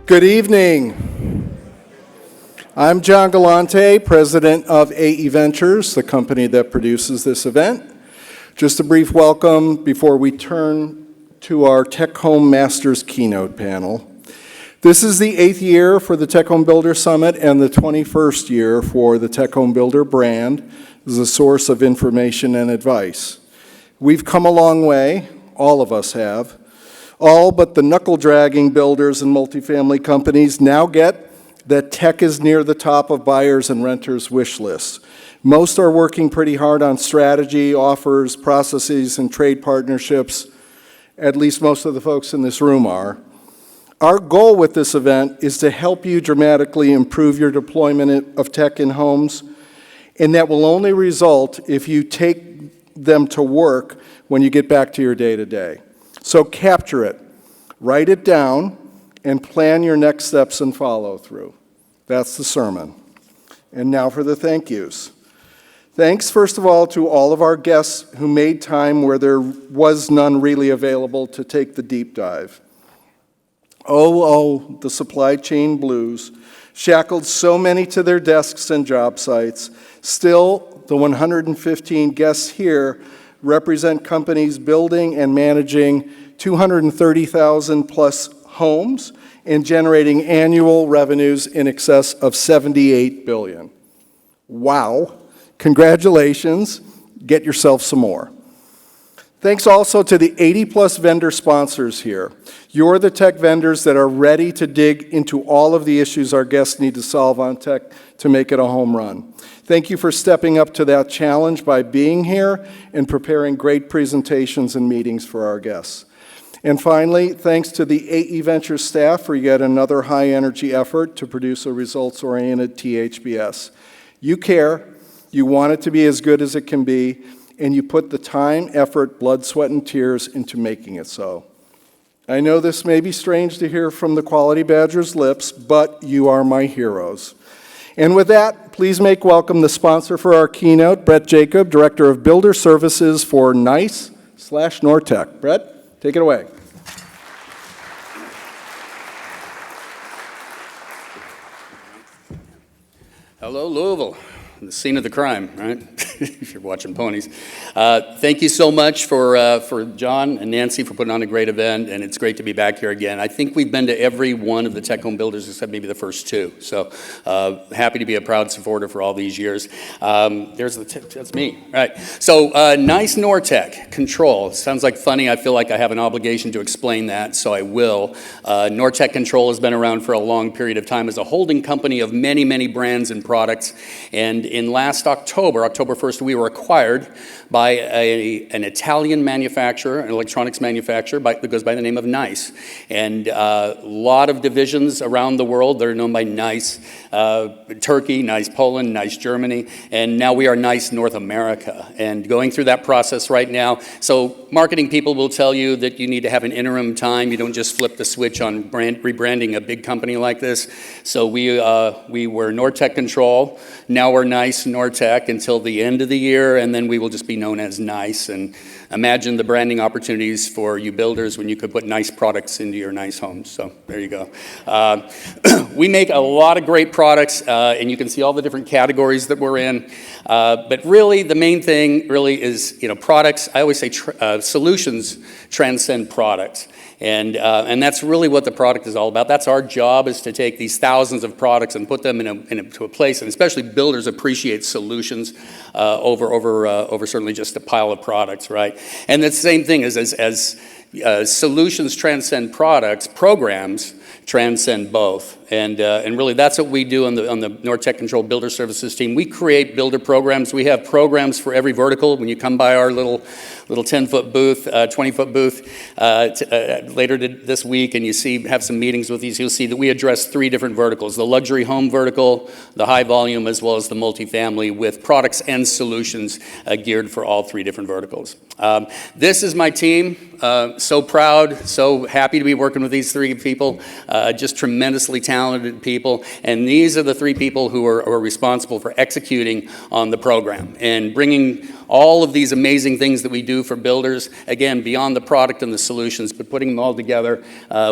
Good evening. I'm John Galante, president of AE Ventures, the company that produces this event. Just a brief welcome before we turn to our Tech Home Masters Keynote panel. This is the 8th year for the Tech Home Builder Summit and the 21st year for the Tech Home Builder brand as a source of information and advice. We've come a long way, all of us have. All but the knuckle-dragging builders and multifamily companies now get that tech is near the top of buyers' and renters' wish lists. Most are working pretty hard on strategy, offers, processes, and trade partnerships. At least most of the folks in this room are. Our goal with this event is to help you dramatically improve your deployment of tech in homes, and that will only result if you take them to work when you get back to your day-to-day. So capture it, write it down, and plan your next steps and follow-through. That's the sermon. And now for the thank yous. Thanks, first of all, to all of our guests who made time where there was none really available to take the deep dive. Oh, the supply chain blues shackled so many to their desks and job sites. Still, the 115 guests here represent companies building and managing 230,000 plus homes and generating annual revenues in excess of $78 billion. Wow. Congratulations. Get yourself some more. Thanks also to the 80-plus vendor sponsors here. You're the tech vendors that are ready to dig into all of the issues our guests need to solve on tech to make it a home run. Thank you for stepping up to that challenge by being here and preparing great presentations and meetings for our guests. And finally, thanks to the AE Ventures staff for yet another high-energy effort to produce a results-oriented THBS. You care, you want it to be as good as it can be, and you put the time, effort, blood, sweat, and tears into making it so. I know this may be strange to hear from the Quality Badger's lips, but you are my heroes. And with that, please make welcome the sponsor for our keynote, Brett Jacob, Director of Builder Services for NICE/NORTECH. Brett, take it away. Hello, Louisville. The scene of the crime, right? If you're watching ponies. Thank you so much for John and Nancy for putting on a great event, and it's great to be back here again. I think we've been to every one of the tech home builders except maybe the first two. So happy to be a proud supporter for all these years. That's me, right? So NICE NORTECH Control. Sounds like funny. I feel like I have an obligation to explain that, so I will. NORTECH Control has been around for a long period of time as a holding company of many, many brands and products. And in last October 1st, we were acquired by an Italian manufacturer, an electronics manufacturer that goes by the name of NICE. And a lot of divisions around the world that are known by NICE, Turkey, NICE Poland, NICE Germany, and now we are NICE North America. And going through that process right now, so marketing people will tell you that you need to have an interim time. You don't just flip the switch on rebranding a big company like this. So we were NORTECH Control, now we're NICE NORTECH until the end of the year, and then we will just be known as NICE. And imagine the branding opportunities for you builders when you could put NICE products into your NICE homes. So there you go. We make a lot of great products, and you can see all the different categories that we're in. But really, the main thing really is, products. I always say solutions transcend products. And that's really what the product is all about. That's our job, is to take these thousands of products and put them into a place, and especially builders appreciate solutions over certainly just a pile of products, right? And the same thing is as solutions transcend products, programs transcend both. And really that's what we do on the NORTECH Control Builder Services team. We create builder programs. We have programs for every vertical. When you come by our little 10-foot booth, 20-foot booth later this week, and you have some meetings with these, you'll see that we address 3 different verticals: the luxury home vertical, the high volume, as well as the multifamily, with products and solutions geared for all 3 different verticals. This is my team. So proud, so happy to be working with these three people, just tremendously talented people. And these are the three people who are responsible for executing on the program and bringing all of these amazing things that we do for builders, again, beyond the product and the solutions, but putting them all together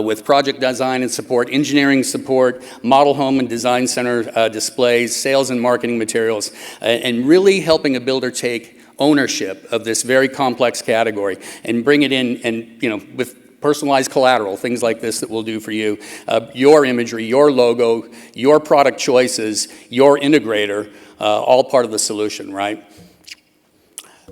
with project design and support, engineering support, model home and design center displays, sales and marketing materials, and really helping a builder take ownership of this very complex category and bring it in and, with personalized collateral, things like this that we'll do for you, your imagery, your logo, your product choices, your integrator, all part of the solution, right?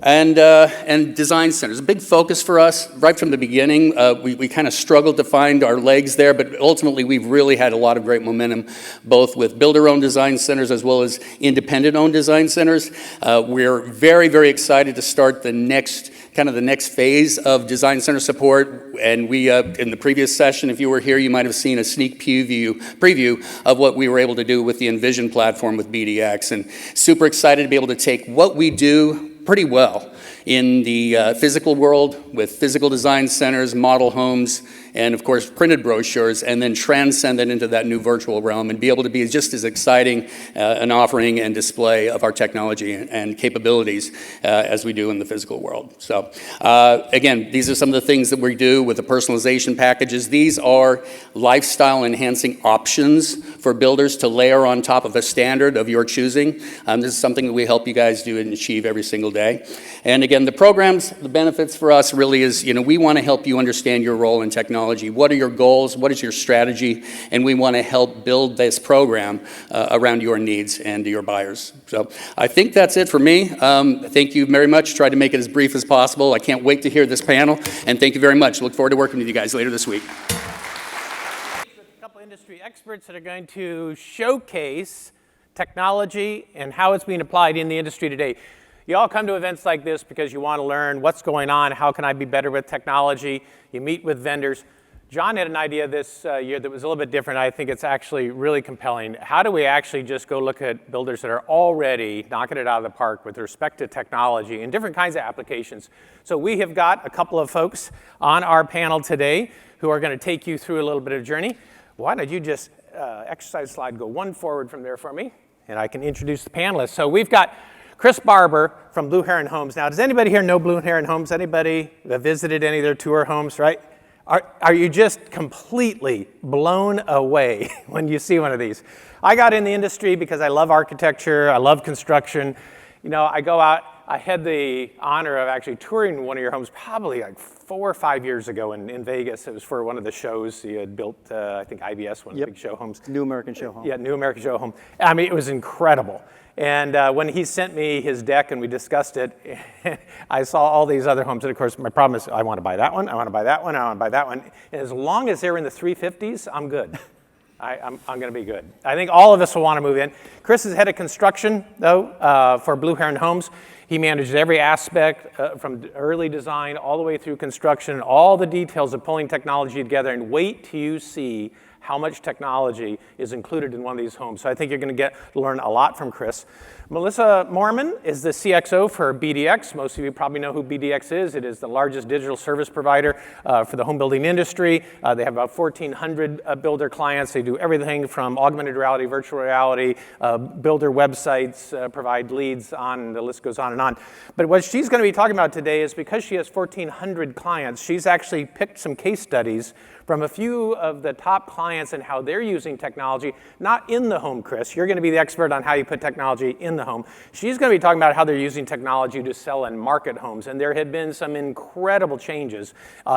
And design centers, a big focus for us right from the beginning. We kind of struggled to find our legs there, but ultimately we've really had a lot of great momentum, both with builder-owned design centers as well as independent-owned design centers. We're very, very excited to start the next phase of design center support. And we, in the previous session, if you were here, you might have seen a sneak preview of what we were able to do with the Envision platform with BDX. And super excited to be able to take what we do pretty well in the physical world with physical design centers, model homes, and of course printed brochures, and then transcend it into that new virtual realm and be able to be just as exciting an offering and display of our technology and capabilities as we do in the physical world. So again, these are some of the things that we do with the personalization packages. These are lifestyle enhancing options for builders to layer on top of a standard of your choosing. This is something that we help you guys do and achieve every single day. And again, the programs, the benefits for us really is, we want to help you understand your role in technology. What are your goals? What is your strategy? And we want to help build this program around your needs and your buyers. So I think that's it for me. Thank you very much. Try to make it as brief as possible. I can't wait to hear this panel. And thank you very much. Look forward to working with you guys later this week. A couple industry experts that are going to showcase technology and how it's being applied in the industry today. You all come to events like this because you want to learn what's going on, how can I be better with technology. You meet with vendors. John had an idea this year that was a little bit different. I think it's actually really compelling. How do we actually just go look at builders that are already knocking it out of the park with respect to technology and different kinds of applications? So we have got a couple of folks on our panel today who are going to take you through a little bit of a journey. Why don't you just exercise slide, go one forward from there for me, and I can introduce the panelists. So we've got Chris Barber from Blue Heron Homes. Now, does anybody here know Blue Heron Homes? Anybody that visited any of their tour homes, right? Are you just completely blown away when you see one of these? I got in the industry because I love architecture, I love construction. I go out, I had the honor of actually touring one of your homes probably like 4 or 5 years ago in Vegas. It was for one of the shows you had built, I think IBS, one of the big show homes. New American Show Home. Yeah, New American Show Home. I mean, it was incredible. And when he sent me his deck and we discussed it, I saw all these other homes. And of course, my problem is I want to buy that one, I want to buy that one, I want to buy that one. And as long as they're in the 350s, I'm good. I'm going to be good. I think all of us will want to move in. Chris is head of construction, though, for Blue Heron Homes. He manages every aspect from early design all the way through construction, and all the details of pulling technology together. And wait till you see how much technology is included in one of these homes. So I think you're going to learn a lot from Chris. Melissa Mormon is the CXO for BDX. Most of you probably know who BDX is. It is the largest digital service provider for the home building industry. They have about 1,400 builder clients. They do everything from augmented reality, virtual reality, builder websites, provide leads, the list goes on and on. But what she's going to be talking about today is because she has 1,400 clients, she's actually picked some case studies from a few of the top clients and how they're using technology, not in the home, Chris. You're going to be the expert on how you put technology in the home. She's going to be talking about how they're using technology to sell and market homes. And there have been some incredible changes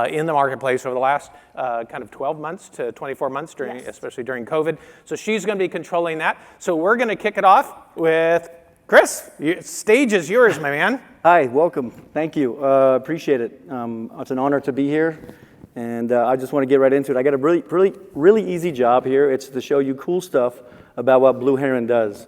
in the marketplace over the last kind of 12 months to 24 months, especially during COVID. So she's going to be controlling that. So we're going to kick it off with Chris. Stage is yours, my man. Hi, welcome. Thank you. Appreciate it. It's an honor to be here. And I just want to get right into it. I got a really easy job here. It's to show you cool stuff about what Blue Heron does.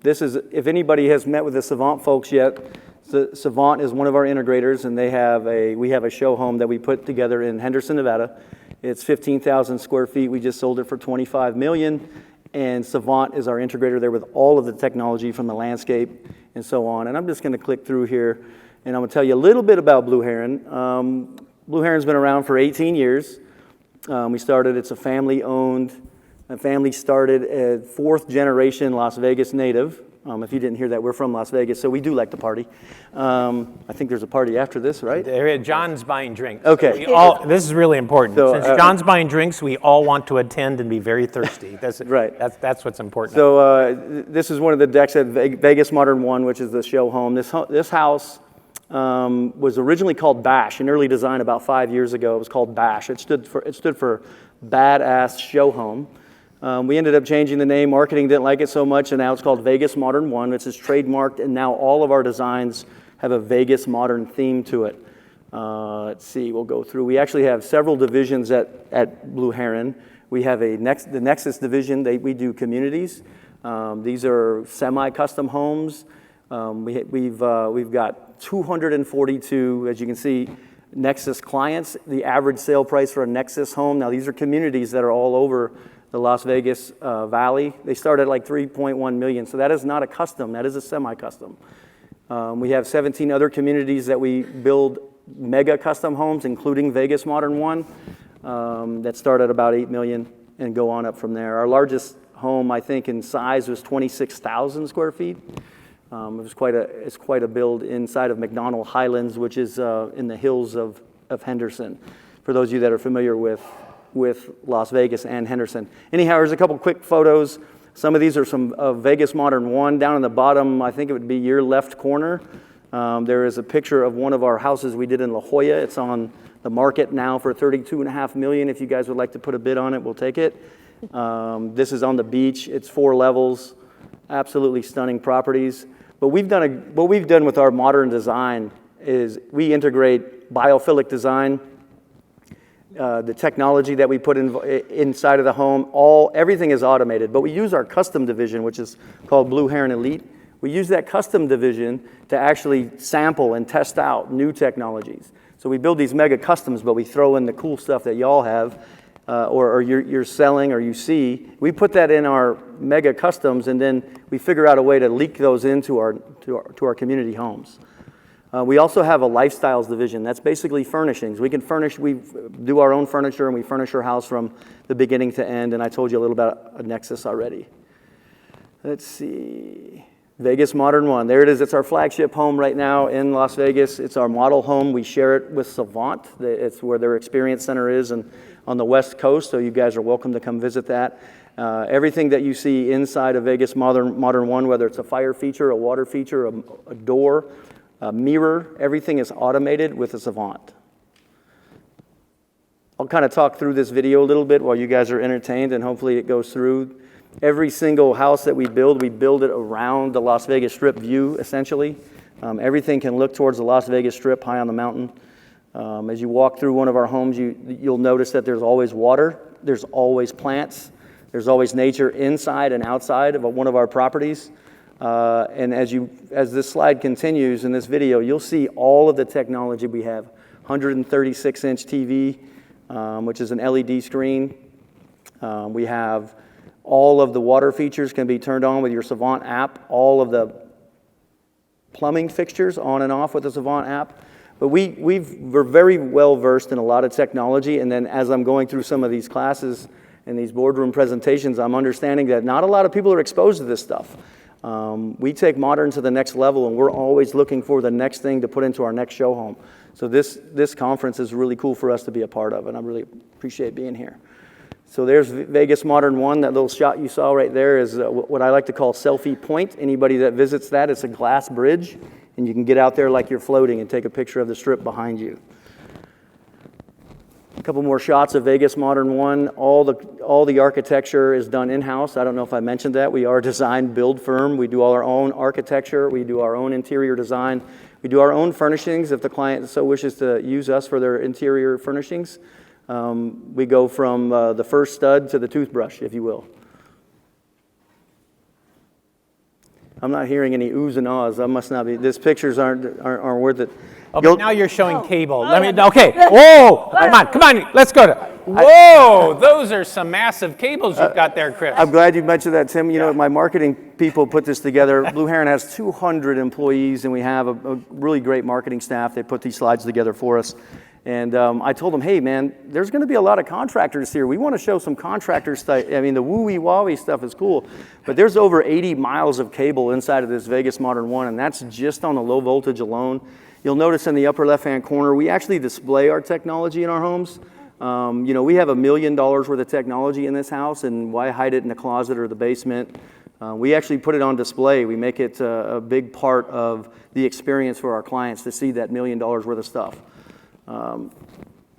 This is, if anybody has met with the Savant folks yet, Savant is one of our integrators, and we have a show home that we put together in Henderson, Nevada. It's 15,000 square feet. We just sold it for $25 million. And Savant is our integrator there with all of the technology from the landscape and so on. And I'm just going to click through here. And I'm going to tell you a little bit about Blue Heron. Blue Heron's been around for 18 years. It's a family-owned, family-started, fourth generation Las Vegas native. If you didn't hear that, we're from Las Vegas, so we do like to party. I think there's a party after this, right? John's buying drinks. Okay. This is really important. So, Since John's buying drinks, we all want to attend and be very thirsty. Right. That's what's important. So this is one of the decks at Vegas Modern One, which is the show home. This house was originally called Bash. In early design about 5 years ago, it was called Bash. It stood for Badass Show Home. We ended up changing the name. Marketing didn't like it so much, and now it's called Vegas Modern One. Which is trademarked, and now all of our designs have a Vegas Modern theme to it. Let's see, we'll go through. We actually have several divisions at Blue Heron. We have the Nexus division. We do communities. These are semi-custom homes. We've got 242, as you can see, Nexus clients. The average sale price for a Nexus home. Now these are communities that are all over the Las Vegas Valley. They start at like 3.1 million. So that is not a custom, that is a semi-custom. We have 17 other communities that we build mega custom homes, including Vegas Modern One, that start at about 8 million and go on up from there. Our largest home, I think, in size was 26,000 square feet. It's quite a build inside of McDonald Highlands, which is in the hills of Henderson, for those of you that are familiar with Las Vegas and Henderson. Anyhow, here's a couple quick photos. Some of these are some Vegas Modern One. Down in the bottom, I think it would be your left corner. There is a picture of one of our houses we did in La Jolla. It's on the market now for $32.5 million. If you guys would like to put a bid on it, we'll take it. This is on the beach. It's 4 levels, absolutely stunning properties. But what we've done with our modern design is we integrate Biophilic Design, the technology that we put inside of the home. Everything is automated, but we use our custom division, which is called Blue Heron Elite. We use that custom division to actually sample and test out new technologies. So we build these mega customs, but we throw in the cool stuff that y'all have, or you're selling or you see. We put that in our mega customs, and then we figure out a way to leak those into our community homes. We also have a lifestyles division. That's basically furnishings. We do our own furniture, and we furnish our house from the beginning to end, and I told you a little about a Nexus already. Let's see. Vegas Modern One. There it is. It's our flagship home right now in Las Vegas. It's our model home. We share it with Savant. It's where their experience center is and on the West Coast, so you guys are welcome to come visit that. Everything that you see inside of Vegas Modern One, whether it's a fire feature, a water feature, a door, a mirror, everything is automated with a Savant. I'll kind of talk through this video a little bit while you guys are entertained, and hopefully it goes through. Every single house that we build it around the Las Vegas Strip view, essentially. Everything can look towards the Las Vegas Strip high on the mountain. As you walk through one of our homes, you'll notice that there's always water, there's always plants, there's always nature inside and outside of one of our properties. And as this slide continues in this video, you'll see all of the technology we have. 136-inch TV, which is an LED screen. We have all of the water features can be turned on with your Savant app. All of the plumbing fixtures on and off with the Savant app. But we're very well versed in a lot of technology, and then as I'm going through some of these classes and these boardroom presentations, I'm understanding that not a lot of people are exposed to this stuff. We take modern to the next level, and we're always looking for the next thing to put into our next show home. So this conference is really cool for us to be a part of, and I really appreciate being here. So there's Vegas Modern One. That little shot you saw right there is what I like to call Selfie Point. Anybody that visits that, it's a glass bridge, and you can get out there like you're floating and take a picture of the strip behind you. A couple more shots of Vegas Modern One. All the architecture is done in-house. I don't know if I mentioned that. We are a design build firm. We do all our own architecture. We do our own interior design. We do our own furnishings if the client so wishes to use us for their interior furnishings. We go from the first stud to the toothbrush, if you will. I'm not hearing any oohs and ahs. I must not be. These pictures aren't worth it. Oh, but now you're showing cable. Okay. Whoa, come on, let's go to. Whoa, those are some massive cables you've got there, Chris. I'm glad you mentioned that, Tim. You know, my marketing people put this together. Blue Heron has 200 employees, and we have a really great marketing staff. They put these slides together for us. And I told them, hey, man, there's going to be a lot of contractors here. We want to show some contractor stuff. I mean, the woo-wee-wah-wee stuff is cool, but there's over 80 miles of cable inside of this Vegas Modern 1, and that's just on the low voltage alone. You'll notice in the upper left-hand corner, we actually display our technology in our homes. You know, we have $1 million worth of technology in this house, and why hide it in the closet or the basement? We actually put it on display. We make it a big part of the experience for our clients to see that $1 million worth of stuff.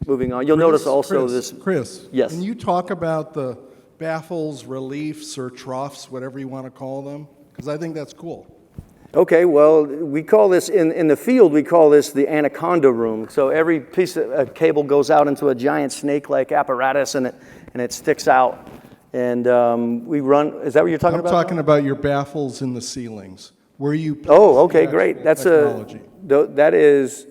Moving on, you'll notice also this. Chris, yes. Can you talk about the baffles, reliefs, or troughs, whatever you want to call them? Because I think that's cool. Okay, well, we call this, in the field, we call this the anaconda room. So every piece of cable goes out into a giant snake-like apparatus, and it sticks out. And we run, is that what you're talking about? I'm talking about your baffles in the ceilings. Where you Oh, okay, great. That's technology. that is,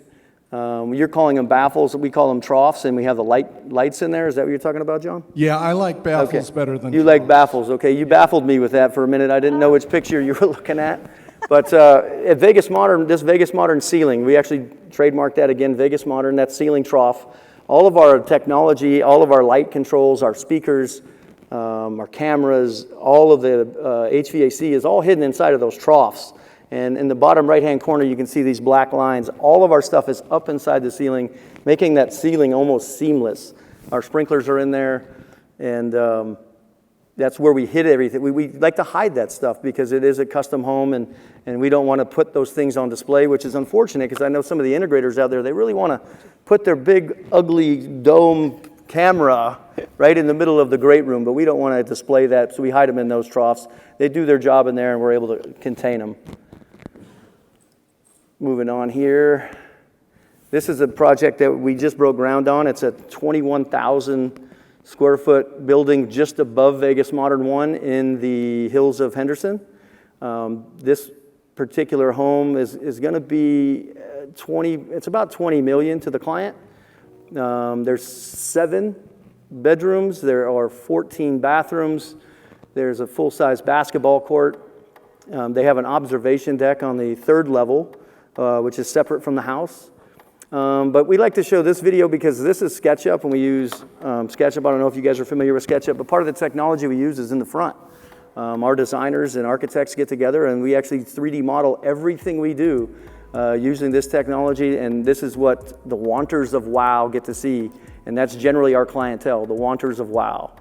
you're calling them baffles. We call them troughs, and we have the lights in there. Is that what you're talking about, John? Yeah, I like baffles better than You like troughs. baffles, okay. You baffled me with that for a minute. I didn't know which picture you were looking at. But at Vegas Modern, this Vegas Modern ceiling, we actually trademarked that again, Vegas Modern, that ceiling trough. All of our technology, all of our light controls, our speakers, our cameras, all of the HVAC is all hidden inside of those troughs. And in the bottom right-hand corner, you can see these black lines. All of our stuff is up inside the ceiling, making that ceiling almost seamless. Our sprinklers are in there, and that's where we hid everything. We like to hide that stuff because it is a custom home, and we don't want to put those things on display, which is unfortunate because I know some of the integrators out there, they really want to put their big, ugly dome camera right in the middle of the great room, but we don't want to display that, so we hide them in those troughs. They do their job in there, and we're able to contain them. Moving on here. This is a project that we just broke ground on. It's a 21,000 square foot building just above Vegas Modern 1 in the hills of Henderson. This particular home is going to be it's about $20 million to the client. There's 7 bedrooms. There are 14 bathrooms. There's a full-size basketball court. They have an observation deck on the 3rd level, which is separate from the house. But we like to show this video because this is SketchUp, and we use SketchUp. I don't know if you guys are familiar with SketchUp, but part of the technology we use is in the front. Our designers and architects get together, and we actually 3D model everything we do using this technology, and this is what the wanters of wow get to see, and that's generally our clientele, the wanters of wow.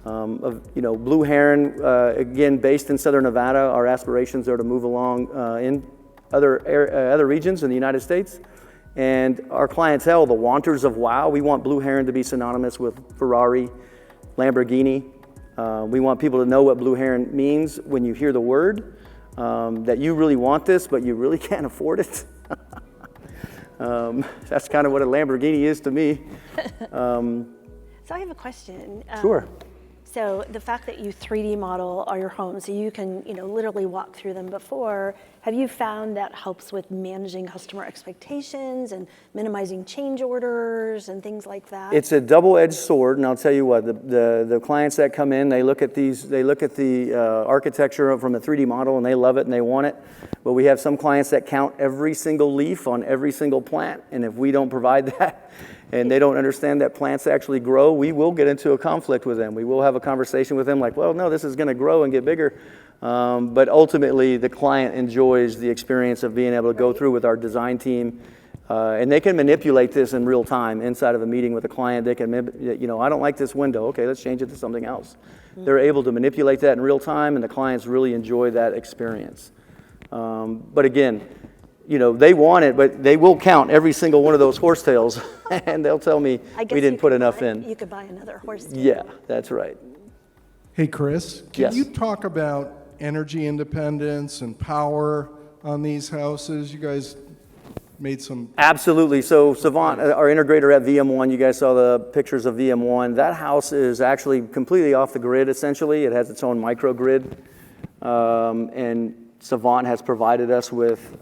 Blue Heron, again, based in Southern Nevada, our aspirations are to move along in other regions in the United States. And our clientele, the wanters of wow, we want Blue Heron to be synonymous with Ferrari, Lamborghini. We want people to know what Blue Heron means when you hear the word, that you really want this, but you really can't afford it. That's kind of what a Lamborghini is to me. So I have a question. Sure. So the fact that you 3D model all your homes, so you can, literally walk through them before, have you found that helps with managing customer expectations and minimizing change orders and things like that? It's a double-edged sword, and I'll tell you what, the clients that come in, they look at the architecture from a 3D model, and they love it and they want it. But we have some clients that count every single leaf on every single plant, and if we don't provide that, and they don't understand that plants actually grow, we will get into a conflict with them. We will have a conversation with them like, well, no, this is going to grow and get bigger. But ultimately, the client enjoys the experience of being able to go through with our design team. And they can manipulate this in real time inside of a meeting with a client. They can, I don't like this window. Okay, let's change it to something else. They're able to manipulate that in real time, and the clients really enjoy that experience. But again, they want it, but they will count every single one of those horsetails, and they'll tell me we didn't put enough in. You could buy another horsetail. Yeah, that's right. Hey, Chris, can Yes. you talk about energy independence and power on these houses? You guys made some... Absolutely. So Savant, our integrator at VM1, you guys saw the pictures of VM1. That house is actually completely off the grid, essentially. It has its own microgrid. And Savant has provided us with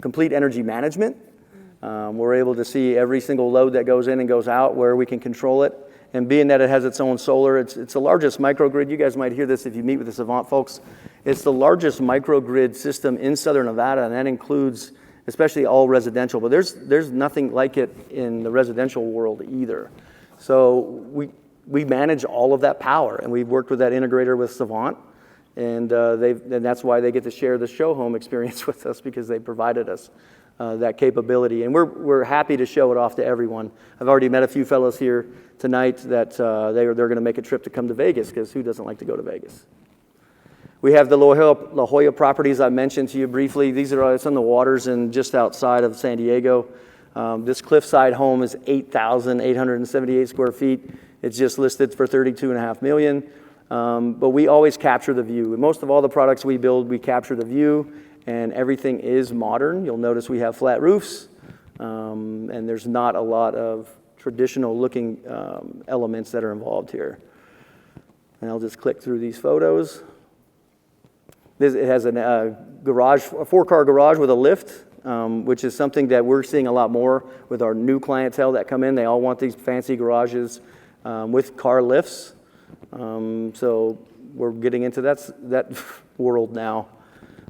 complete energy management. We're able to see every single load that goes in and goes out, where we can control it. And being that it has its own solar, it's the largest microgrid. You guys might hear this if you meet with the Savant folks. It's the largest microgrid system in Southern Nevada, and that includes especially all residential. But there's nothing like it in the residential world either. So we manage all of that power, and we've worked with that integrator with Savant, and that's why they get to share the show home experience with us, because they provided us that capability, and we're happy to show it off to everyone. I've already met a few fellows here tonight that they're going to make a trip to come to Vegas, because who doesn't like to go to Vegas? We have the La Jolla properties I mentioned to you briefly. It's on the waters and just outside of San Diego. This cliffside home is 8,878 square feet. It's just listed for $32.5 million. But we always capture the view. Most of all the products we build, we capture the view, and everything is modern. You'll notice we have flat roofs, and there's not a lot of traditional looking elements that are involved here. And I'll just click through these photos. It has a four-car garage with a lift, which is something that we're seeing a lot more with our new clientele that come in. They all want these fancy garages with car lifts. So we're getting into that world now.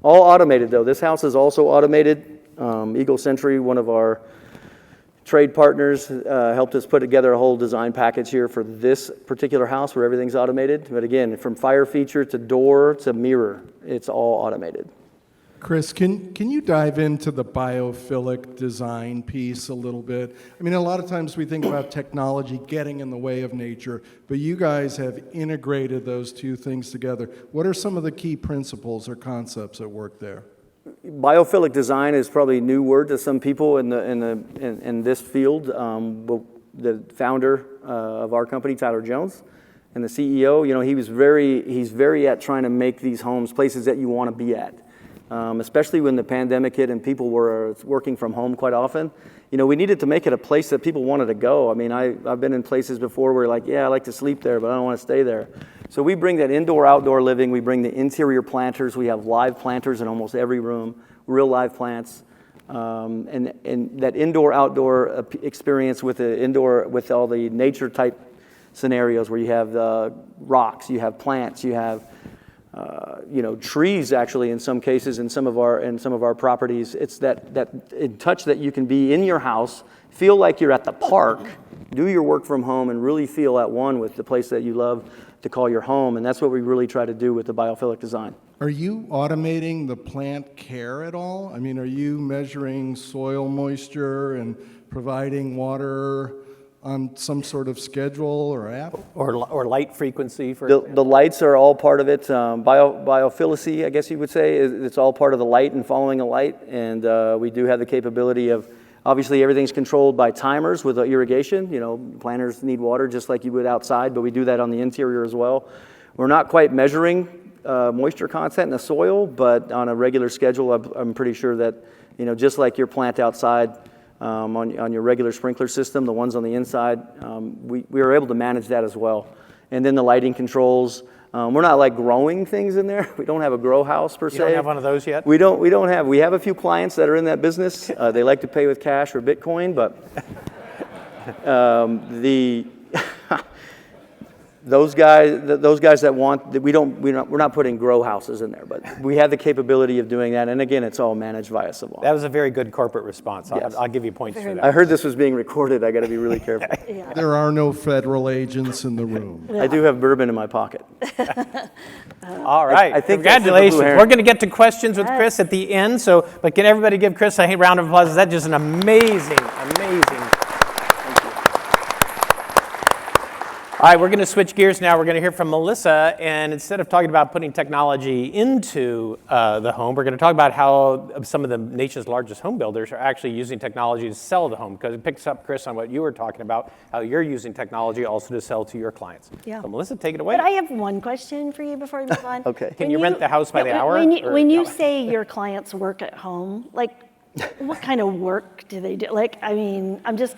All automated, though. This house is also automated. Eagle Century, one of our trade partners, helped us put together a whole design package here for this particular house where everything's automated. But again, from fire feature to door to mirror, it's all automated. Chris, can you dive into the biophilic design piece a little bit? I mean, a lot of times we think about technology getting in the way of nature, but you guys have integrated those two things together. What are some of the key principles or concepts at work there? Biophilic design is probably a new word to some people in this field. But the founder of our company, Tyler Jones, and the CEO, he's very at trying to make these homes places that you want to be at. Especially when the pandemic hit and people were working from home quite often. We needed to make it a place that people wanted to go. I mean, I've been in places before where I like to sleep there, but I don't want to stay there. So we bring that indoor-outdoor living. We bring the interior planters. We have live planters in almost every room, real live plants. And that indoor-outdoor experience with all the nature-type scenarios where you have rocks, you have plants, you have trees actually in some cases in some of our properties. It's that touch that you can be in your house, feel like you're at the park, do your work from home, and really feel at one with the place that you love to call your home. And that's what we really try to do with the biophilic design. Are you automating the plant care at all? I mean, are you measuring soil moisture and providing water on some sort of schedule or app? Or light frequency for The lights are all part of it. Biophilicy, I guess you would say, it's all part of the light and following a light. And we do have the capability of, obviously everything's controlled by timers with irrigation. Planters need water just like you would outside, but we do that on the interior as well. We're not quite measuring moisture content in the soil, but on a regular schedule, I'm pretty sure that, just like your plant outside, on your regular sprinkler system, the ones on the inside, we are able to manage that as well. And then the lighting controls, we're not like growing things in there. We don't have a grow house per se. You don't have one of those yet? We have a few clients that are in that business. They like to pay with cash or Bitcoin, but those guys that want, we're not putting grow houses in there, but we have the capability of doing that. And again, it's all managed via Savant. That was a very good corporate response. Yes. I'll give you points for that. I heard this was being recorded. I got to be really careful. Yeah. There are no federal agents in the room. I do have bourbon in my pocket. All right. I think that's the congratulations. Blue Heron. We're going to get to questions with Chris at the end. But can everybody give Chris a round of applause? That's just an amazing. All right, we're going to switch gears now. We're going to hear from Melissa, and instead of talking about putting technology into the home, we're going to talk about how some of the nation's largest home builders are actually using technology to sell the home, because it picks up, Chris, on what you were talking about, how you're using technology also to sell to your clients. Yeah. So Melissa, take it away. But I have one question for you before we move on. Okay. Can you rent the house by the hour? When you say your clients work at home, what kind of work do they do? I'm just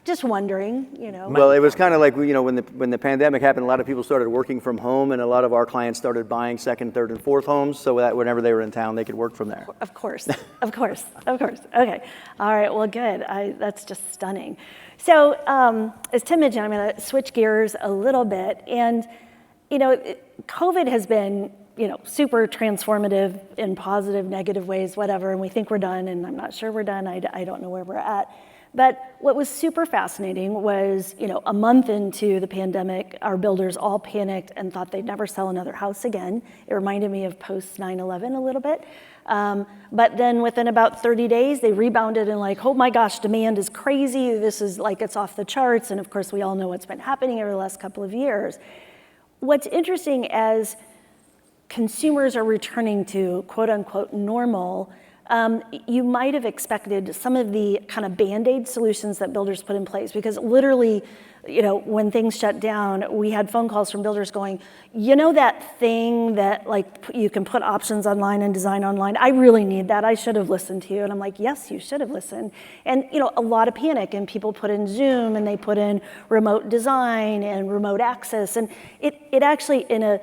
just wondering, you know. Well, it was kind of like, you know, when the pandemic happened, a lot of people started working from home, and a lot of our clients started buying second, third, and fourth homes so that whenever they were in town, they could work from there. Of course, of course, of course. Okay, all right, well, good. That's just stunning. So as Tim mentioned, I'm going to switch gears a little bit. And, you know, COVID has been, you know, super transformative in positive, negative ways, whatever, and we think we're done, and I'm not sure we're done. I don't know where we're at. But what was super fascinating was, you know, a month into the pandemic, our builders all panicked and thought they'd never sell another house again. It reminded me of post 9/11 a little bit. But then within about 30 days, they rebounded and like, oh my gosh, demand is crazy. This is like, it's off the charts. And of course, we all know what's been happening over the last couple of years. What's interesting as consumers are returning to quote unquote normal, you might have expected some of the kind of Band-Aid solutions that builders put in place, because literally, you know, when things shut down, we had phone calls from builders going, you know, that thing that like you can put options online and design online, I really need that. I should have listened to you. And I'm like, yes, you should have listened. And, you know, a lot of panic, and people put in Zoom and they put in remote design and remote access. And it actually, in a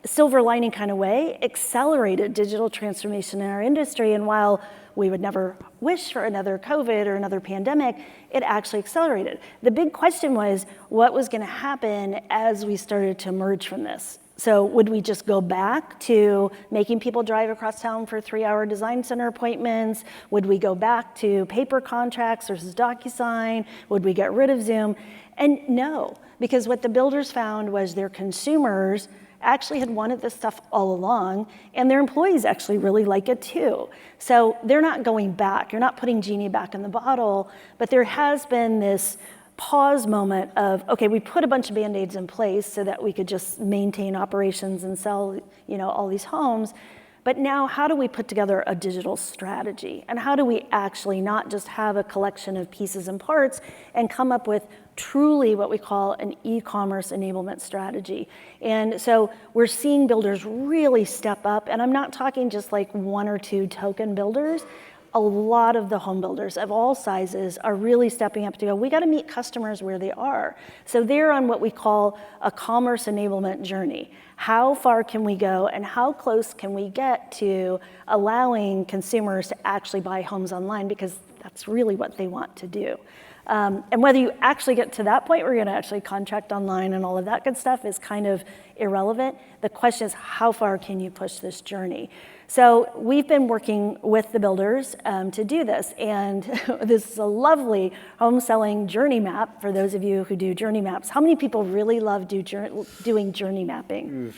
silver lining kind of way, accelerated digital transformation in our industry. And while we would never wish for another COVID or another pandemic, it actually accelerated. The big question was, what was going to happen as we started to emerge from this? So would we just go back to making people drive across town for 3-hour design center appointments? Would we go back to paper contracts versus DocuSign? Would we get rid of Zoom? And no, because what the builders found was their consumers actually had wanted this stuff all along, and their employees actually really like it too. So they're not going back. You're not putting Genie back in the bottle, but there has been this pause moment of, okay, we put a bunch of Band-Aids in place so that we could just maintain operations and sell, you know, all these homes. But now, how do we put together a digital strategy? And how do we actually not just have a collection of pieces and parts and come up with truly what we call an e-commerce enablement strategy? And so we're seeing builders really step up, and I'm not talking just like 1 or 2 token builders. A lot of the home builders of all sizes are really stepping up to go, we got to meet customers where they are. So they're on what we call a commerce enablement journey. How far can we go, and how close can we get to allowing consumers to actually buy homes online, because that's really what they want to do. And whether you actually get to that point where you're going to actually contract online and all of that good stuff is kind of irrelevant. The question is, how far can you push this journey? So we've been working with the builders to do this, and this is a lovely home selling journey map for those of you who do journey maps. How many people really love doing journey mapping?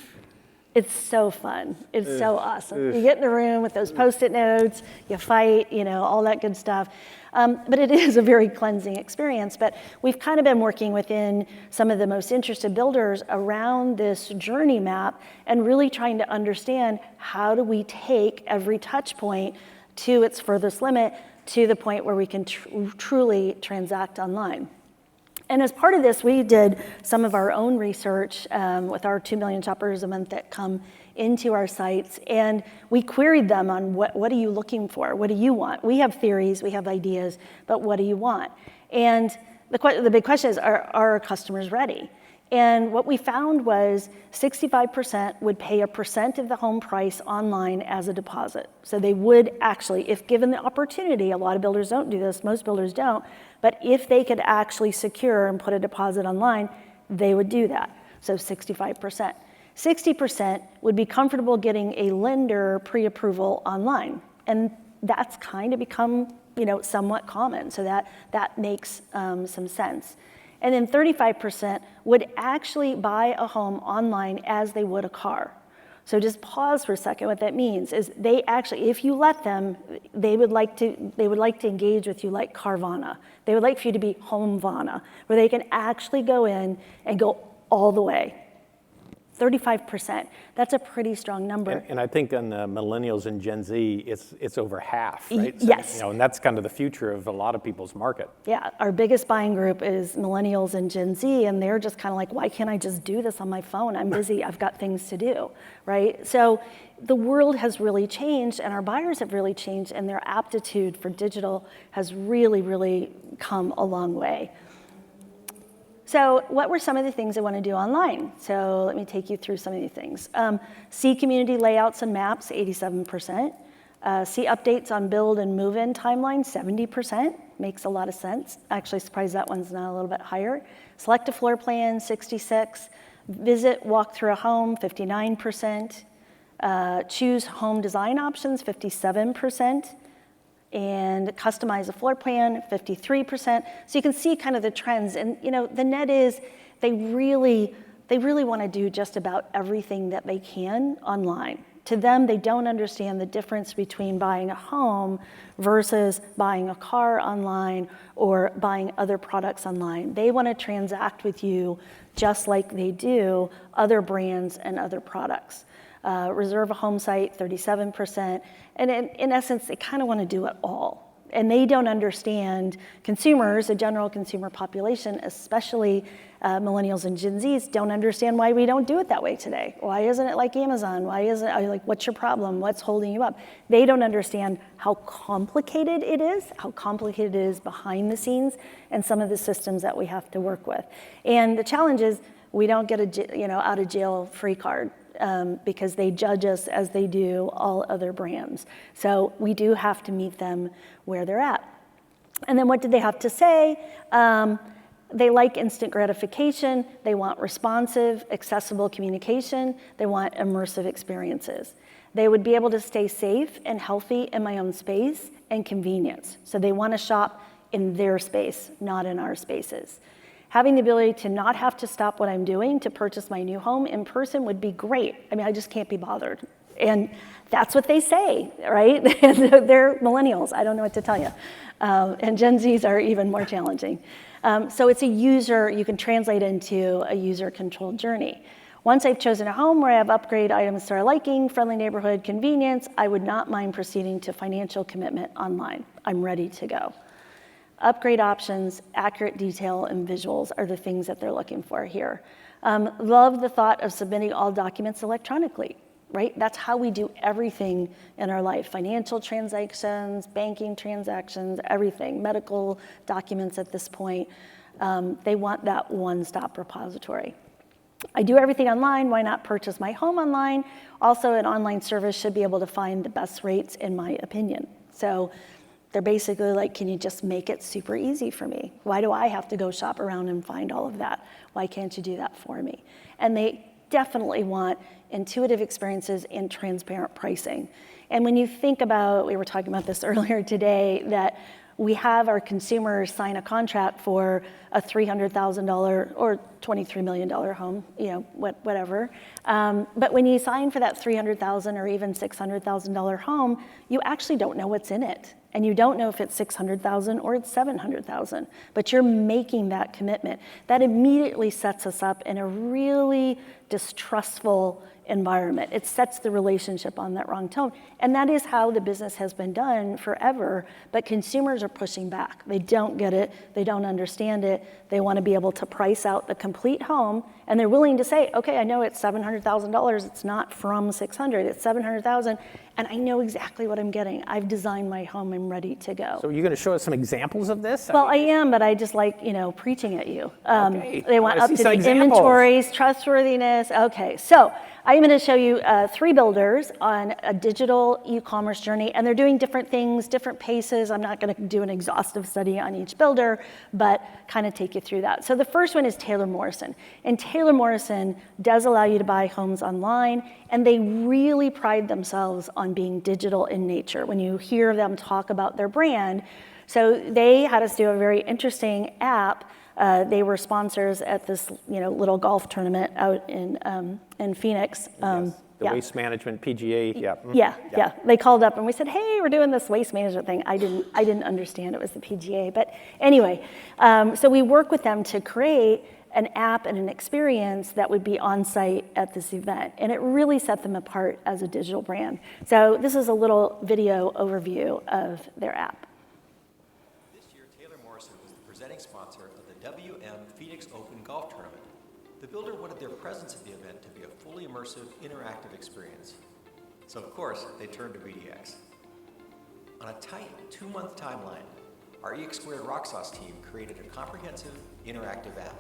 It's so fun. It's so awesome. You get in the room with those Post-it notes, you fight, you know, all that good stuff. But it is a very cleansing experience. But we've kind of been working within some of the most interested builders around this journey map and really trying to understand, how do we take every touch point to its furthest limit, to the point where we can truly transact online. And as part of this, we did some of our own research with our 2 million shoppers a month that come into our sites, and we queried them on what are you looking for? What do you want? We have theories, we have ideas, but what do you want? And the big question is, are our customers ready? And what we found was 65% would pay a percent of the home price online as a deposit. So they would actually, if given the opportunity, a lot of builders don't do this, most builders don't, but if they could actually secure and put a deposit online, they would do that. So 65%. 60% would be comfortable getting a lender pre-approval online. And that's kind of become, you know, somewhat common. So that makes some sense. And then 35% would actually buy a home online as they would a car. So just pause for a second. What that means is they actually, if you let them, they would like to engage with you like Carvana. They would like for you to be Homevana, where they can actually go in and go all the way. 35%. That's a pretty strong number. And I think on the millennials and Gen Z, it's over half, right? So, yes. You know, and that's kind of the future of a lot of people's market. Yeah, our biggest buying group is millennials and Gen Z, and they're just kind of like, why can't I just do this on my phone? I'm busy, I've got things to do, right? So the world has really changed, and our buyers have really changed, and their aptitude for digital has really, really come a long way. So what were some of the things I want to do online? So let me take you through some of these things. See community layouts and maps, 87%. See updates on build and move-in timeline, 70%. Makes a lot of sense. Actually surprised that one's not a little bit higher. Select a floor plan, 66%. Visit, walk through a home, 59%. Choose home design options, 57%. And customize a floor plan, 53%. So you can see kind of the trends. And the net is they really want to do just about everything that they can online. To them, they don't understand the difference between buying a home versus buying a car online or buying other products online. They want to transact with you just like they do other brands and other products. Reserve a home site, 37%. And in essence, they kind of want to do it all. And they don't understand consumers, the general consumer population, especially millennials and Gen Zs, don't understand why we don't do it that way today. Why isn't it like Amazon? Why isn't it like, what's your problem? What's holding you up? They don't understand how complicated it is, how complicated it is behind the scenes, and some of the systems that we have to work with. And the challenge is we don't get a out of jail free card. Because they judge us as they do all other brands. So we do have to meet them where they're at. And then what did they have to say? They like instant gratification. They want responsive, accessible communication. They want immersive experiences. They would be able to stay safe and healthy in my own space and convenience. So they want to shop in their space, not in our spaces. Having the ability to not have to stop what I'm doing to purchase my new home in person would be great. I mean, I just can't be bothered. And that's what they say, right? They're millennials. I don't know what to tell you. And Gen Zs are even more challenging. So it's you can translate into a user-controlled journey. Once I've chosen a home where I have upgrade items to our liking, friendly neighborhood, convenience, I would not mind proceeding to financial commitment online. I'm ready to go. Upgrade options, accurate detail, and visuals are the things that they're looking for here. Love the thought of submitting all documents electronically, right? That's how we do everything in our life. Financial transactions, banking transactions, everything, medical documents at this point. They want that one-stop repository. I do everything online, why not purchase my home online? Also, an online service should be able to find the best rates, in my opinion. So they're basically like, can you just make it super easy for me? Why do I have to go shop around and find all of that? Why can't you do that for me? And they definitely want intuitive experiences and transparent pricing. And when you think about, we were talking about this earlier today, that we have our consumers sign a contract for a $300,000 or $23 million home, whatever. But when you sign for that $300,000 or even $600,000 home, you actually don't know what's in it. And you don't know if it's $600,000 or it's $700,000, but you're making that commitment. That immediately sets us up in a really distrustful environment. It sets the relationship on that wrong tone. And that is how the business has been done forever, but consumers are pushing back. They don't get it, they don't understand it, they want to be able to price out the complete home, and they're willing to say, okay, I know it's $700,000, it's not from $600,000, it's $700,000, and I know exactly what I'm getting. I've designed my home, I'm ready to go. So you're going to show us some examples of this? Well, I am, but I just like, preaching at you. Okay. They want I up see to some date examples. inventories, trustworthiness. Okay, so I'm going to show you 3 builders on a digital e-commerce journey, and they're doing different things, different paces. I'm not going to do an exhaustive study on each builder, but kind of take you through that. So the first one is Taylor Morrison, and Taylor Morrison does allow you to buy homes online, and they really pride themselves on being digital in nature. When you hear them talk about their brand, so they had us do a very interesting app. They were sponsors at this, little golf tournament out in Phoenix. Yes. The waste management PGA, yeah. Yeah. They called up and we said, hey, we're doing this waste management thing. I didn't understand it was the PGA, but anyway, so we work with them to create an app and an experience that would be on site at this event, and it really set them apart as a digital brand. So this is a little video overview of their app. This year, Taylor Morrison was the presenting sponsor of the WM Phoenix Open Golf Tournament. The builder wanted their presence at the event to be a fully immersive, interactive experience. So of course, they turned to BDX. On a tight 2-month timeline, our EX2 Rock Sauce team created a comprehensive, interactive app.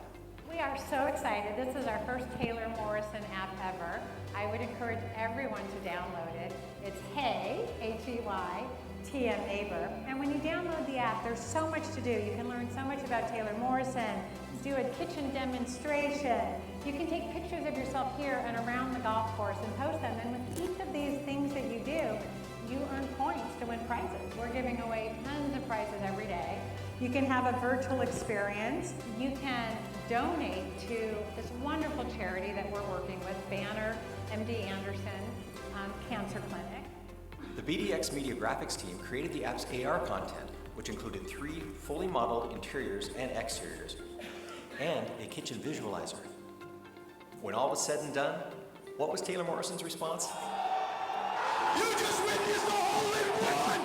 We are so excited. This is our first Taylor Morrison app ever. I would encourage everyone to download it. It's Hey, H-E-Y, TM Neighbor. And when you download the app, there's so much to do. You can learn so much about Taylor Morrison, do a kitchen demonstration. You can take pictures of yourself here and around the golf course and post them. And with each of these things that you do, you earn points to win prizes. We're giving away tons of prizes every day. You can have a virtual experience. You can donate to this wonderful charity that we're working with, Banner MD Anderson Cancer Clinic. The BDX Media Graphics team created the app's AR content, which included 3 fully modeled interiors and exteriors, and a kitchen visualizer. When all was said and done, what was Taylor Morrison's response? You just witnessed a hole-in-one!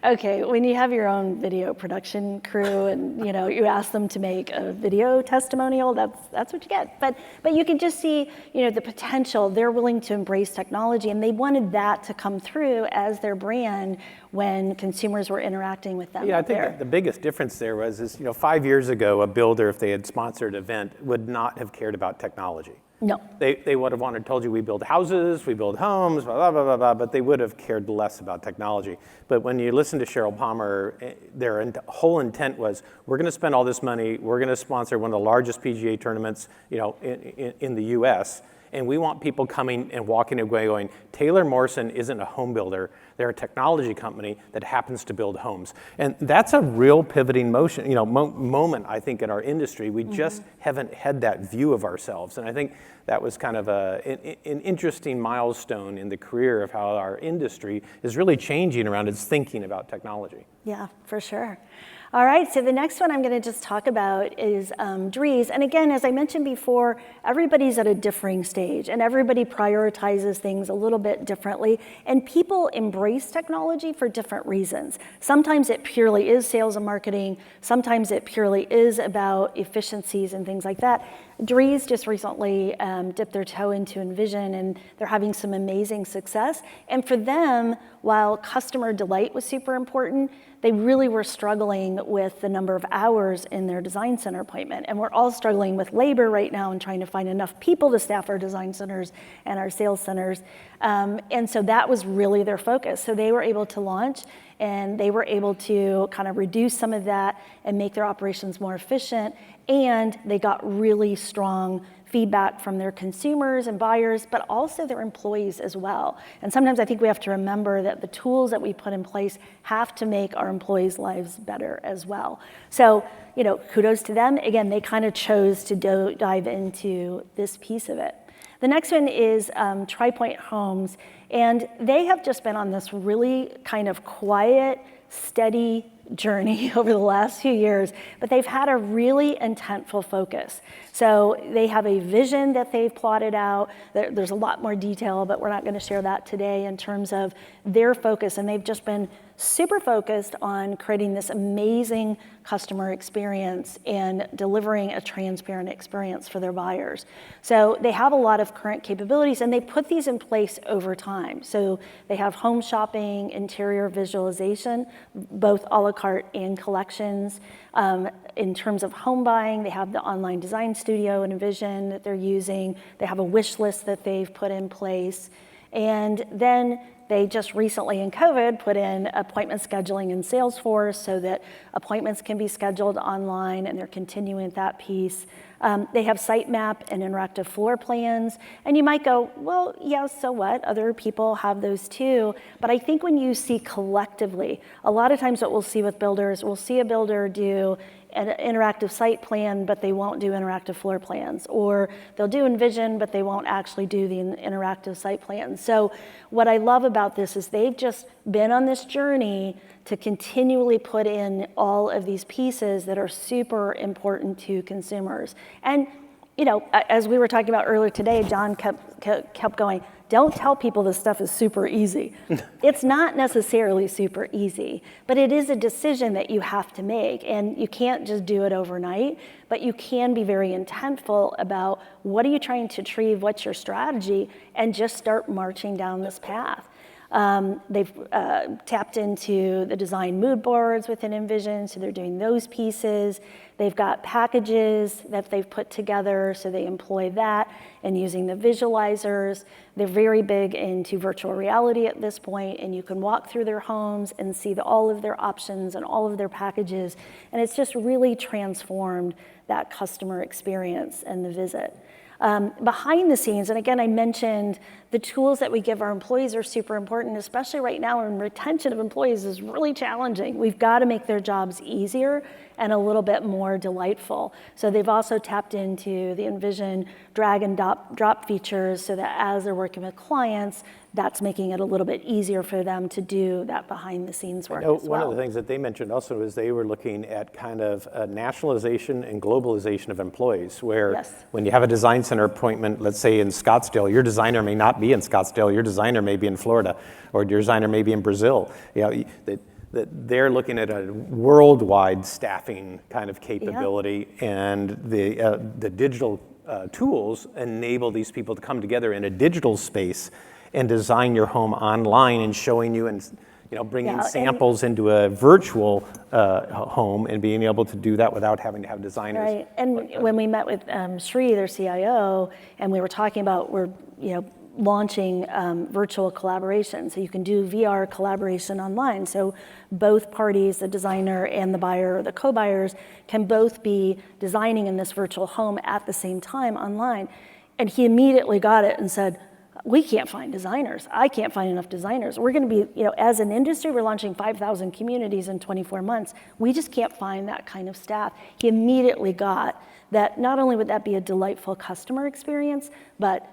Okay, when you have your own video production crew and you ask them to make a video testimonial, that's what you get. But you can just see the potential. They're willing to embrace technology, and they wanted that to come through as their brand when consumers were interacting with them. Yeah, I think the biggest difference there was 5 years ago, a builder, if they had sponsored an event, would not have cared about technology. No. They would have told you we build houses, we build homes, blah, blah, blah, blah, blah, but they would have cared less about technology. But when you listen to Sheryl Palmer, their whole intent was, we're going to spend all this money, we're going to sponsor one of the largest PGA tournaments in the US, and we want people coming and walking away going, Taylor Morrison isn't a home builder, they're a technology company that happens to build homes. And that's a real pivoting moment, I think, in our industry. We just haven't had that view of ourselves. And I think that was kind of an interesting milestone in the career of how our industry is really changing around its thinking about technology. Yeah, for sure. All right, so the next one I'm going to just talk about is Dryz. And again, as I mentioned before, everybody's at a differing stage, and everybody prioritizes things a little bit differently, and people embrace technology for different reasons. Sometimes it purely is sales and marketing. Sometimes it purely is about efficiencies and things like that. Dryz just recently dipped their toe into Envision, and they're having some amazing success. And for them, while customer delight was super important, they really were struggling with the number of hours in their design center appointment. And we're all struggling with labor right now and trying to find enough people to staff our design centers and our sales centers. And so that was really their focus. So they were able to launch, and they were able to kind of reduce some of that and make their operations more efficient. And they got really strong feedback from their consumers and buyers, but also their employees as well. And sometimes I think we have to remember that the tools that we put in place have to make our employees' lives better as well. So, kudos to them. Again, they kind of chose to dive into this piece of it. The next one is TriPoint Homes, and they have just been on this really kind of quiet, steady journey over the last few years, but they've had a really intentful focus. So they have a vision that they've plotted out. There's a lot more detail, but we're not going to share that today in terms of their focus. And they've just been super focused on creating this amazing customer experience and delivering a transparent experience for their buyers. So they have a lot of current capabilities, and they put these in place over time. So they have home shopping, interior visualization, both a la carte and collections. In terms of home buying, they have the online design studio and Envision that they're using. They have a wish list that they've put in place. And then they just recently in COVID put in appointment scheduling in Salesforce so that appointments can be scheduled online, and they're continuing that piece. They have sitemap and interactive floor plans. And you might go, well, yeah, so what? Other people have those too. But I think when you see collectively, a lot of times what we'll see with builders, we'll see a builder do an interactive site plan, but they won't do interactive floor plans. Or they'll do Envision, but they won't actually do the interactive site plans. So what I love about this is they've just been on this journey to continually put in all of these pieces that are super important to consumers. And as we were talking about earlier today, John kept going, don't tell people this stuff is super easy. It's not necessarily super easy, but it is a decision that you have to make, and you can't just do it overnight, but you can be very intentful about what are you trying to achieve, what's your strategy, and just start marching down this path. They've tapped into the design mood boards within Envision, so they're doing those pieces. They've got packages that they've put together, so they employ that and using the visualizers. They're very big into virtual reality at this point, and you can walk through their homes and see all of their options and all of their packages, and it's just really transformed that customer experience and the visit. Behind the scenes, and again, I mentioned the tools that we give our employees are super important, especially right now when retention of employees is really challenging. We've got to make their jobs easier and a little bit more delightful. So they've also tapped into the Envision drag and drop features so that as they're working with clients, that's making it a little bit easier for them to do that behind the scenes work as well. One of the things that they mentioned also is they were looking at kind of a nationalization and globalization of employees, where when you have a design center appointment, let's say in Scottsdale, your designer may not be in Scottsdale, your designer may be in Florida, or your designer may be in Brazil. You know, that they're looking at a worldwide staffing kind of capability, and the digital tools enable these people to come together in a digital space and design your home online and showing you and bringing samples into a virtual home and being able to do that without having to have designers. Right, and when we met with Sri, their CIO, and we were talking about launching virtual collaboration. So you can do VR collaboration online. So both parties, the designer and the buyer or the co-buyers, can both be designing in this virtual home at the same time online. And he immediately got it and said, we can't find designers. I can't find enough designers. We're going to be, as an industry, we're launching 5,000 communities in 24 months. We just can't find that kind of staff. He immediately got that not only would that be a delightful customer experience, but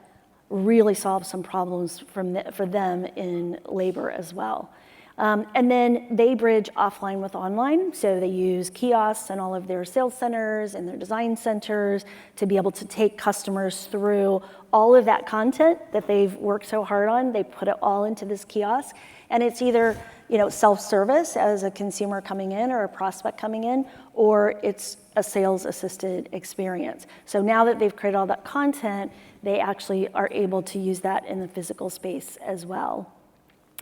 really solve some problems for them in labor as well. And then they bridge offline with online, so they use kiosks in all of their sales centers and their design centers to be able to take customers through all of that content that they've worked so hard on. They put it all into this kiosk, and it's either self-service as a consumer coming in or a prospect coming in, or it's a sales-assisted experience. So now that they've created all that content, they actually are able to use that in the physical space as well.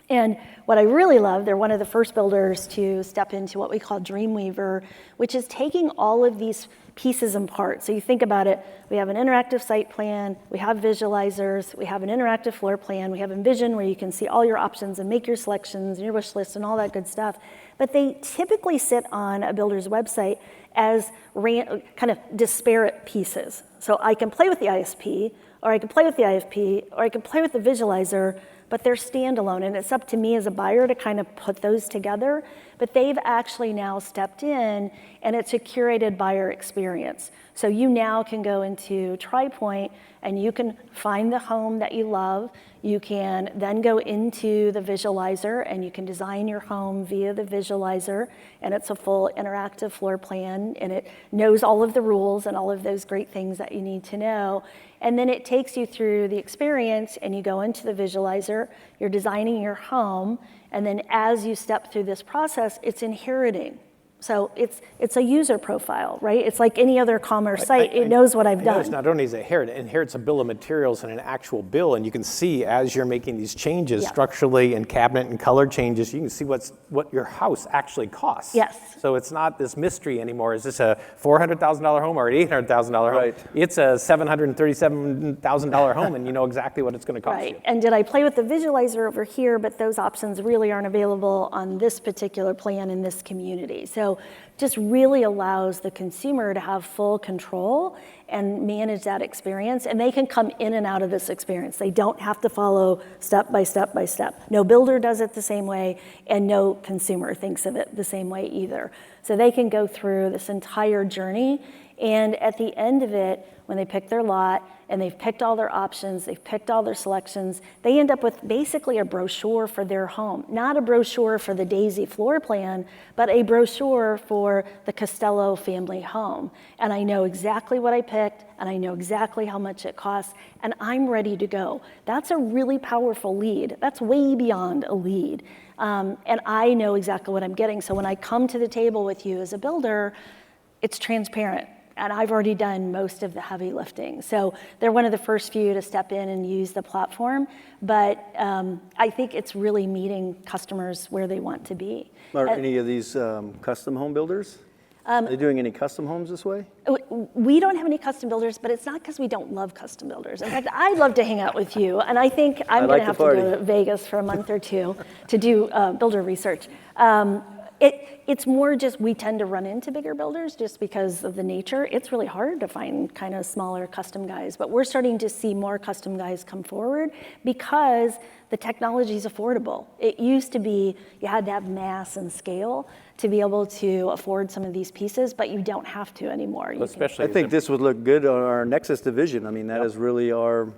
And what I really love, they're one of the first builders to step into what we call Dreamweaver, which is taking all of these pieces and parts. So you think about it, we have an interactive site plan, we have visualizers, we have an interactive floor plan, we have Envision where you can see all your options and make your selections and your wish list and all that good stuff. But they typically sit on a builder's website as kind of disparate pieces. So I can play with the ISP, or I can play with the IFP, or I can play with the visualizer, but they're standalone, and it's up to me as a buyer to kind of put those together. But they've actually now stepped in, and it's a curated buyer experience. So you now can go into TriPoint, and you can find the home that you love. You can then go into the visualizer, and you can design your home via the visualizer, and it's a full interactive floor plan, and it knows all of the rules and all of those great things that you need to know. And then it takes you through the experience, and you go into the visualizer, you're designing your home, and then as you step through this process, it's inheriting. So it's a user profile, right? It's like any other commerce site. It knows what I've done. It's not only is it inherits a bill of materials and an actual bill, and you can see as you're making these changes structurally and cabinet and color changes, you can see what your house actually costs. Yes. So it's not this mystery anymore. Is this a $400,000 home or an $800,000 home? Right. It's a $737,000 home, and you know exactly what it's going to cost you. And did I play with the visualizer over here, but those options really aren't available on this particular plan in this community. So just really allows the consumer to have full control and manage that experience, and they can come in and out of this experience. They don't have to follow step by step by step. No builder does it the same way, and no consumer thinks of it the same way either. So they can go through this entire journey, and at the end of it, when they pick their lot and they've picked all their options, they've picked all their selections, they end up with basically a brochure for their home. Not a brochure for the Daisy floor plan, but a brochure for the Costello family home. And I know exactly what I picked, and I know exactly how much it costs, and I'm ready to go. That's a really powerful lead. That's way beyond a lead. And I know exactly what I'm getting. So when I come to the table with you as a builder, it's transparent. and I've already done most of the heavy lifting. So they're one of the first few to step in and use the platform, but I think it's really meeting customers where they want to be. Are any of these custom home builders? Are they doing any custom homes this way? We don't have any custom builders, but it's not because we don't love custom builders. In fact, I'd love to hang out with you, and I think I'm going to have to go to Vegas for a month or two to do builder research. It's more just we tend to run into bigger builders just because of the nature. It's really hard to find kind of smaller custom guys, but we're starting to see more custom guys come forward because the technology is affordable. It used to be you had to have mass and scale to be able to afford some of these pieces, but you don't have to anymore. Especially, I think this would look good on our Nexus division. I mean, that is really our,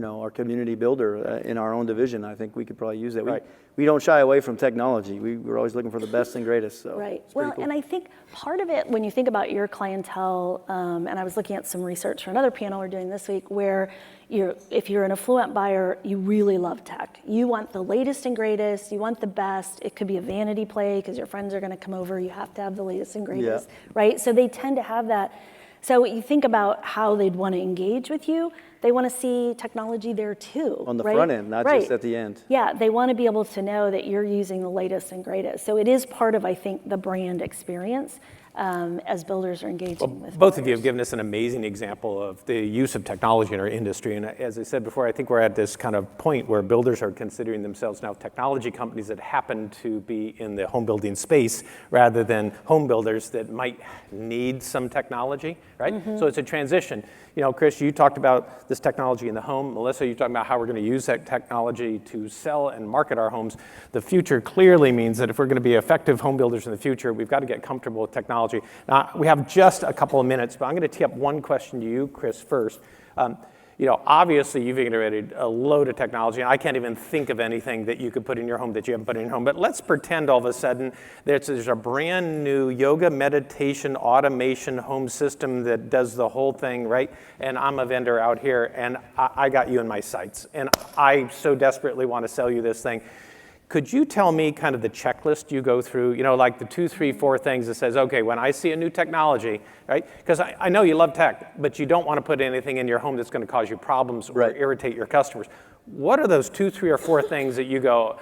our community builder in our own division. I think we could probably use that. Right. We don't shy away from technology. We're always looking for the best and greatest. So right. it's pretty Well, cool. and I think part of it, when you think about your clientele, and I was looking at some research for another panel we're doing this week, where if you're an affluent buyer, you really love tech. You want the latest and greatest. You want the best. It could be a vanity play because your friends are going to come over. You have to have the latest and greatest, right? So they tend to have that. So you think about how they'd want to engage with you. They want to see technology there too. On the right? front end, not just at the end. Yeah, they want to be able to know that you're using the latest and greatest. So it is part of, I think, the brand experience as builders are engaging with both of you have given us an amazing example of the use of technology in our industry. And as I said before, I think we're at this kind of point where builders are considering themselves now technology companies that happen to be in the home building space rather than home builders that might need some technology, right? Mm-hmm. So it's a transition. Chris, you talked about this technology in the home. Melissa, you talked about how we're going to use that technology to sell and market our homes. The future clearly means that if we're going to be effective home builders in the future, we've got to get comfortable with technology. Now, we have just a couple of minutes, but I'm going to tee up one question to you, Chris, first. Obviously you've integrated a load of technology. I can't even think of anything that you could put in your home that you haven't put in your home. But let's pretend all of a sudden there's a brand new yoga meditation automation home system that does the whole thing, right? And I'm a vendor out here, and I got you in my sights. And I so desperately want to sell you this thing. Could you tell me kind of the checklist you go through, like the 2, 3, 4 things that says, okay, when I see a new technology, right? Because I know you love tech, but you don't want to put anything in your home that's going to cause you problems or irritate your customers. What are those 2, 3, or 4 things that you go,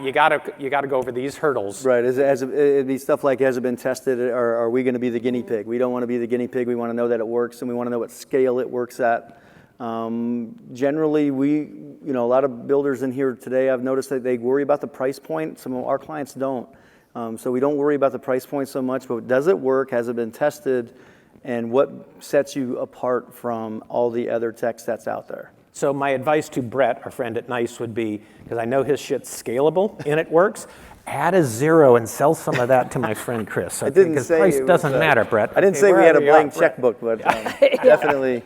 you got to go over these hurdles? Right. It'd be stuff like, has it been tested, or are we going to be the guinea pig? We don't want to be the guinea pig. We want to know that it works, and we want to know what scale it works at. Generally, a lot of builders in here today, I've noticed that they worry about the price point. Some of our clients don't. So we don't worry about the price point so much, but does it work? Has it been tested? And what sets you apart from all the other tech that's out there? So my advice to Brett, our friend at NICE, would be, because I know his shit's scalable and it works, add a 0 and sell some of that to my friend Chris. I didn't say price doesn't matter, Brett. I didn't say we had a blank checkbook, but definitely.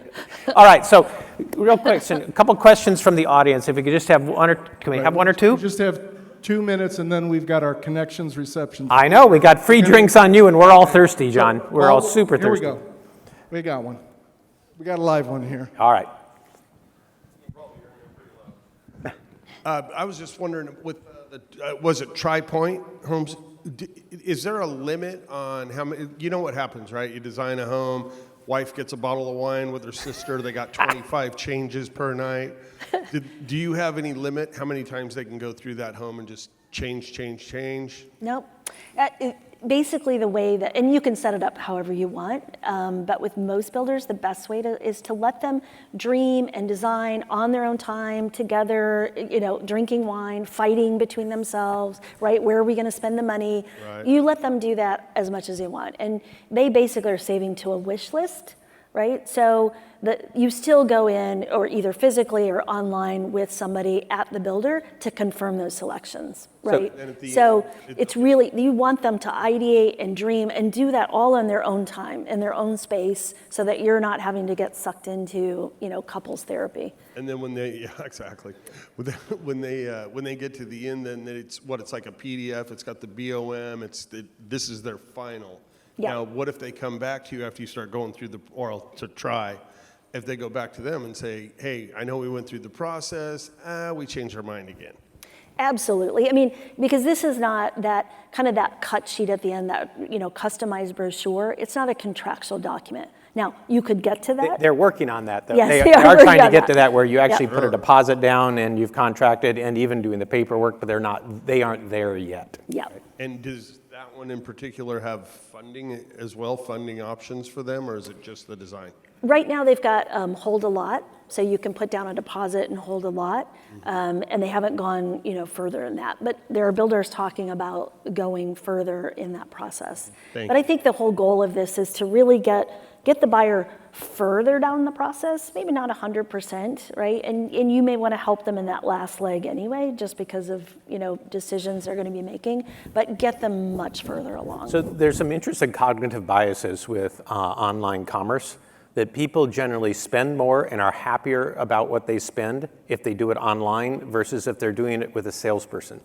All right, so real quick, so a couple questions from the audience. If we could just have one, or can we have one or two? We just have 2 minutes, and then we've got our connections reception. I know, we got free drinks on you, and we're all thirsty, John. We're all super thirsty. Here we go. We got one. We got a live one here. All right. I was just wondering, with was it TriPoint Homes? Is there a limit on how many? You know what happens, right? You design a home, wife gets a bottle of wine with her sister. They got 25 changes per night. Do you have any limit how many times they can go through that home and just change? Nope. Basically the way that, and you can set it up however you want, but with most builders, the best way is to let them dream and design on their own time together, drinking wine, fighting between themselves, right? Where are we going to spend the money? Right. You let them do that as much as they want. And they basically are saving to a wish list, right? So you still go in, or either physically or online with somebody at the builder to confirm those selections, right? So it's really, you want them to ideate and dream and do that all in their own time, in their own space, so that you're not having to get sucked into, couples therapy. And then when they, exactly. When they get to the end, then it's like a PDF. It's got the BOM. This is their final. Yeah. Now, what if they come back to you after you start going through the oral to try? If they go back to them and say, hey, I know we went through the process, we changed our mind again. Absolutely. I mean, because this is not that kind of that cut sheet at the end, that, customized brochure. It's not a contractual document. Now, you could get to that. They're working on that, though. Yes, they they are are working trying to on get to that. that where you actually Yep. put a deposit down and you've contracted and even doing the paperwork, but they aren't there yet. Yeah. And does that one in particular have funding as well, funding options for them, or is it just the design? Right now, they've got hold a lot, so you can put down a deposit and hold a lot, and they haven't gone, further in that. But there are builders talking about going further in that process. Thank But I you. think the whole goal of this is to really get the buyer further down the process, maybe not 100%, right? And you may want to help them in that last leg anyway, just because of, decisions they're going to be making, but get them much further along. So there's some interesting cognitive biases with online commerce, that people generally spend more and are happier about what they spend if they do it online versus if they're doing it with a salesperson.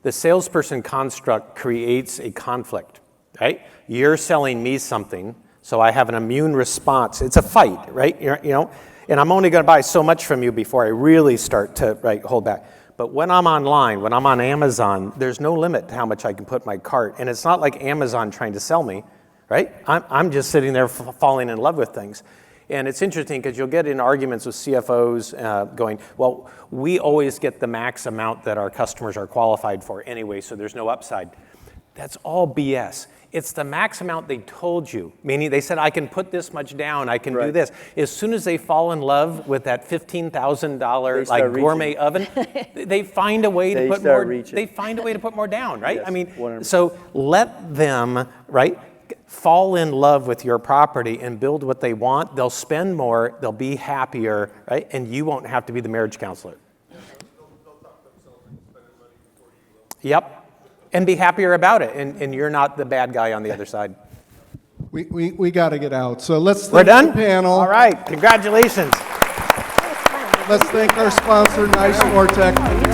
The salesperson construct creates a conflict, right? You're selling me something, so I have an immune response. It's a fight, right? And I'm only going to buy so much from you before I really start to hold back. But when I'm online, when I'm on Amazon, there's no limit to how much I can put in my cart. And it's not like Amazon trying to sell me, right? I'm just sitting there falling in love with things. And it's interesting because you'll get in arguments with CFOs going, well, we always get the max amount that our customers are qualified for anyway, so there's no upside. That's all BS. It's the max amount they told you, meaning they said, I can put this much down, I can do this. As soon as they fall in love with that $15,000 like gourmet oven, they find a way to put more. They find a way to put more down, right? Yes, I mean, 100%. so let them, right, fall in love with your property and build what they want. They'll spend more, they'll be happier, right? And you won't have to be the marriage counselor. Yep. And be happier about it, and you're not the bad guy on the other side. We got to get out. So let's We're thank done? the panel. All right, congratulations. Let's thank our sponsor, Nice NORTECH Control.